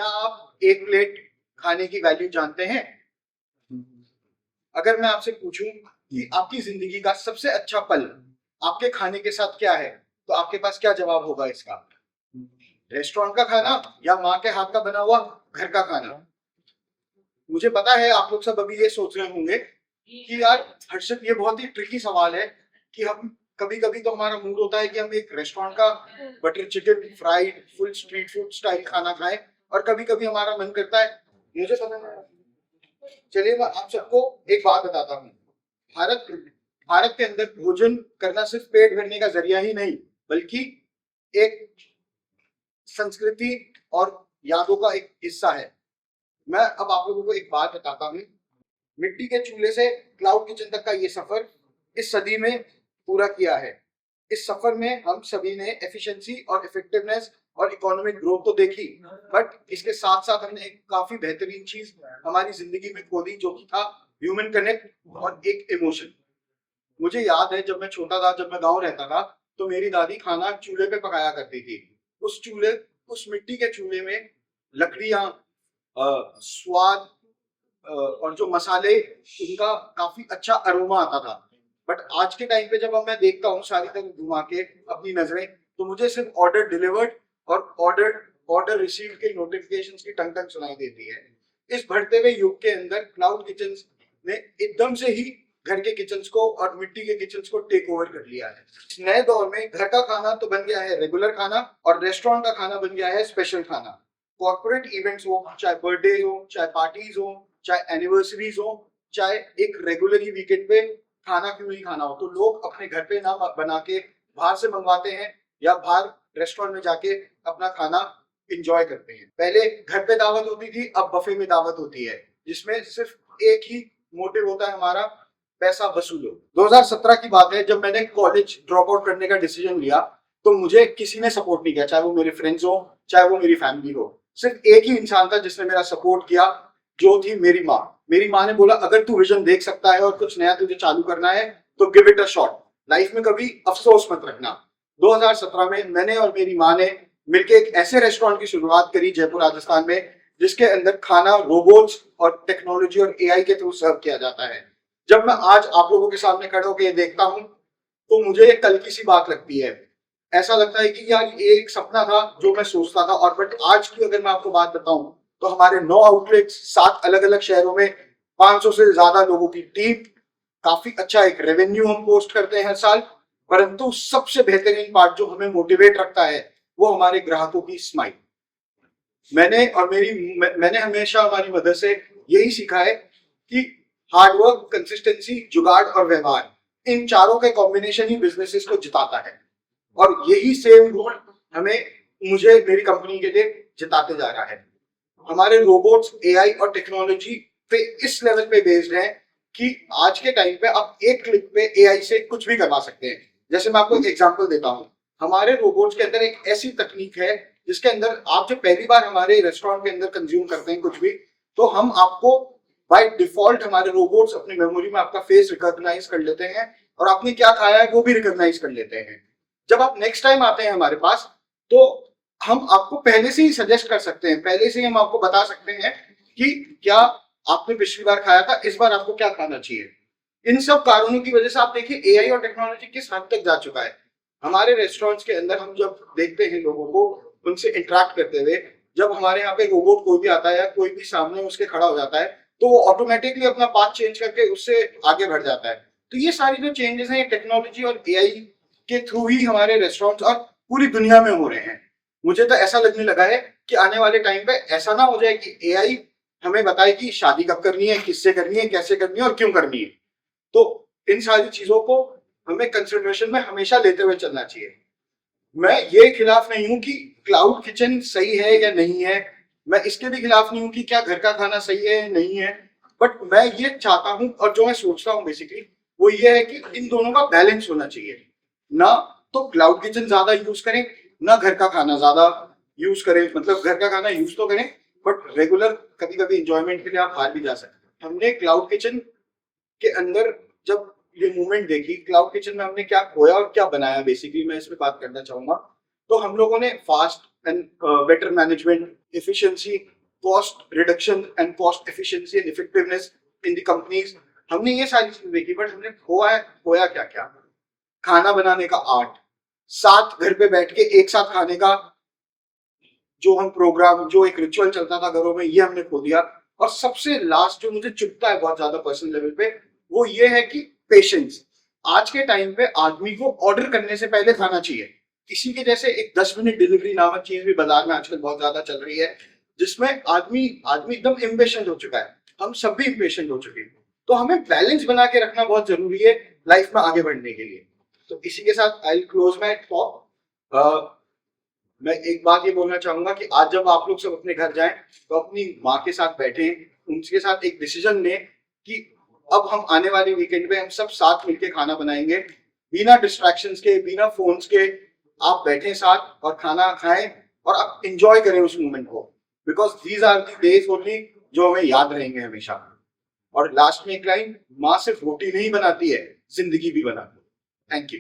क्या आप एक प्लेट खाने की वैल्यू जानते हैं? अगर मैं आपसे पूछूं कि आपकी जिंदगी का सबसे अच्छा पल आपके खाने के साथ क्या है, तो आपके पास क्या जवाब होगा इसका? रेस्टोरेंट का खाना या माँ के हाथ का बना हुआ घर का खाना? मुझे पता है आप लोग सब अभी ये सोच रहे होंगे कि यार हर्षद, ये बहुत ही ट्रिकी सवाल है कि हम कभी कभी तो हमारा मूड होता है कि हम एक रेस्टोरेंट का butter chicken fried full street food style खाना खाएं, और कभी कभी हमारा मन करता है। मुझे पता नहीं। चलिए मैं आप सबको एक बात बताता हूँ। भारत भारत के अंदर भोजन करना सिर्फ पेट भरने का जरिया ही नहीं, बल्कि एक संस्कृति और यादों का एक हिस्सा है। मैं अब आप लोगों को एक बात बताता हूँ। मिट्टी के चूल्हे से क्लाउड किचन तक का ये सफर इस सदी में पूरा किया है। इस सफर में हम सभी ने एफिशिएंसी और इफेक्टिवनेस और इकोनॉमिक ग्रोथ तो देखी, बट इसके साथ साथ हमने एक काफी बेहतरीन चीज हमारी जिंदगी में खोली, जो कि था ह्यूमन कनेक्ट और एक इमोशन। मुझे याद है जब मैं छोटा था, जब मैं गांव रहता था, तो मेरी दादी खाना चूल्हे पे पकाया करती थी। उस मिट्टी के चूल्हे में लकड़ियां, स्वाद और जो मसाले, उनका काफी अच्छा अरोमा आता था। बट आज के टाइम पे जब अब मैं देखता हूँ सारी तरफ घुमा के अपनी नजरें, तो मुझे सिर्फ ऑर्डर डिलीवर्ड और ऑर्डर रिसीव के नोटिफिकेशंस की टंग टंग सुनाई देती है। इस बढ़ते हुए युग के अंदर क्लाउड किचन ने एकदम से ही घर के किचन्स को और मिट्टी के किचन्स को टेक ओवर कर लिया है। इस नए दौर में घर का खाना तो बन गया है रेगुलर खाना, और रेस्टोरेंट का खाना बन गया है स्पेशल खाना। कॉर्पोरेट इवेंट्स हो, चाहे बर्थडे हो, चाहे पार्टीज हो, चाहे एनिवर्सरीज हो, चाहे एक रेगुलरली वीकेंड पे खाना क्यों नहीं खाना हो, तो लोग अपने घर पे ना बना के बाहर से मंगवाते हैं या बाहर रेस्टोरेंट में जाके अपना खाना इंजॉय करते हैं। पहले घर पे दावत होती थी, अब बफे में दावत होती है, जिसमें सिर्फ एक ही मोटिव होता है हमारा, पैसा वसूलो। 2017 की बात है, जब मैंने कॉलेज ड्रॉप आउट करने का डिसीजन लिया, तो मुझे किसी ने सपोर्ट नहीं किया, चाहे वो मेरे फ्रेंड्स हो, चाहे वो मेरी फैमिली हो। सिर्फ एक ही इंसान था जिसने मेरा सपोर्ट किया, जो थी मेरी माँ। मेरी माँ ने बोला, अगर तू विजन देख सकता है और कुछ नया तुझे चालू करना है तो give it a shot, life में कभी अफसोस मत रखना। 2017 में मैंने और मेरी माँ ने मिलकर एक ऐसे रेस्टोरेंट की शुरुआत करी जयपुर राजस्थान में, जिसके अंदर खाना रोबोट्स और टेक्नोलॉजी और एआई के थ्रू सर्व किया जाता है। जब मैं आज आप लोगों के सामने खड़े होकर ये देखता हूँ, तो मुझे एक कल की सी बात लगती है। ऐसा लगता है कि यार ये एक सपना था जो मैं सोचता था, और बट आज की अगर मैं आपको बात बताऊं, तो हमारे 9 आउटलेट्स, 7 अलग अलग शहरों में, 500 से ज्यादा लोगों की टीम, काफी अच्छा एक रेवेन्यू हम पोस्ट करते हैं हर साल। परंतु सबसे बेहतरीन पार्ट जो हमें मोटिवेट रखता है, वो हमारे ग्राहकों की स्माइल। मैंने हमेशा हमारी मदर से यही सीखा है कि हार्डवर्क, कंसिस्टेंसी, जुगाड़ और व्यवहार, इन चारों के कॉम्बिनेशन ही बिजनेसेस को जिताता है। और यही सेम रोल मुझे मेरी कंपनी के लिए जिताते जा रहा है। हमारे रोबोट्स, एआई और टेक्नोलॉजी पे इस लेवल पे बेस्ड है कि आज के टाइम पे आप एक क्लिक पे एआई से कुछ भी करवा सकते हैं। जैसे मैं आपको एक एग्जांपल देता हूँ, हमारे रोबोट्स के अंदर एक ऐसी तकनीक है जिसके अंदर आप जब पहली बार हमारे रेस्टोरेंट के अंदर कंज्यूम करते हैं कुछ भी, तो हम आपको बाय डिफॉल्ट, हमारे रोबोट्स अपनी मेमोरी में आपका फेस रिकॉग्नाइज कर लेते हैं, और आपने क्या खाया है वो भी रिकॉग्नाइज कर लेते हैं। जब आप नेक्स्ट टाइम आते हैं हमारे पास, तो हम आपको पहले से ही सजेस्ट कर सकते हैं, पहले से ही हम आपको बता सकते हैं कि क्या आपने पिछली बार खाया था, इस बार आपको क्या खाना चाहिए। इन सब कारणों की वजह से आप देखिए एआई और टेक्नोलॉजी किस हद तक जा चुका है। हमारे रेस्टोरेंट्स के अंदर हम जब देखते हैं लोगों को उनसे इंटरेक्ट करते हुए, जब हमारे यहाँ पे रोबोट कोई भी आता है या कोई भी सामने उसके खड़ा हो जाता है, तो वो ऑटोमेटिकली अपना पाथ चेंज करके उससे आगे बढ़ जाता है। तो ये सारी जो चेंजेस हैं, ये टेक्नोलॉजी और एआई के थ्रू ही हमारे रेस्टोरेंट्स और पूरी दुनिया में हो रहे हैं। मुझे तो ऐसा लगने लगा है कि आने वाले टाइम पे ऐसा ना हो जाए कि एआई हमें बताए कि शादी कब करनी है, किससे करनी है, कैसे करनी है और क्यों करनी है। तो इन सारी चीजों को हमें कंसिडरेशन में हमेशा लेते हुए चलना चाहिए। मैं ये खिलाफ नहीं हूं कि क्लाउड किचन सही है या नहीं है, मैं इसके भी खिलाफ नहीं हूं कि क्या घर का खाना सही है या नहीं है, बट मैं ये चाहता हूं और जो मैं सोचता हूं बेसिकली वो ये है कि इन दोनों का बैलेंस होना चाहिए। ना तो क्लाउड किचन ज्यादा यूज करें, ना घर का खाना ज्यादा यूज करें। मतलब घर का खाना यूज तो करें, बट रेगुलर कभी कभी इंजॉयमेंट के लिए आप बाहर भी जा सकते हैं। हमने क्लाउड किचन के अंदर जब ये मूवमेंट देखी, क्लाउड किचन में हमने क्या खोया और क्या बनाया, बेसिकली मैं इसमें बात करना चाहूंगा। तो हम लोगों ने fast and better management, efficiency, cost reduction and cost efficiency and effectiveness in the companies. हमने ये सारी चीजें देखी, बट हमने खोया क्या क्या? खाना बनाने का आर्ट, साथ घर पे बैठ के एक साथ खाने का जो हम प्रोग्राम, जो एक रिचुअल चलता था घरों में, ये हमने खो दिया। और सबसे लास्ट जो मुझे चुभता है बहुत ज्यादा पर्सनल लेवल पे, वो ये है कि पेशेंस। आज के टाइम पे आदमी को ऑर्डर करने से पहले खाना चाहिए। किसी के जैसे एक 10 मिनट डिलीवरी नामक चीज भी बाजार में आजकल बहुत ज्यादा चल रही है, जिसमें आदमी आदमी एकदम इम्पेशेंट हो चुका है। हम सब भी इम्पेशेंट हो चुके हैं। तो हमें बैलेंस बना के रखना बहुत जरूरी है लाइफ में आगे बढ़ने के लिए। तो इसी के साथ I will close my talk. मैं एक बात ये बोलना चाहूंगा कि आज जब आप लोग सब अपने घर जाएं, तो अपनी माँ के साथ बैठें, उनके साथ एक डिसीजन लें कि अब हम आने वाले वीकेंड पे हम सब साथ मिलके खाना बनाएंगे, बिना डिस्ट्रैक्शंस के, बिना फोन्स के। आप बैठें साथ और खाना खाएं और आप इंजॉय करें उस मोमेंट को, because these are the days only जो हमें याद रहेंगे हमेशा। और लास्ट में एक लाइन, माँ सिर्फ रोटी नहीं बनाती है, जिंदगी भी बनाती है। Thank you.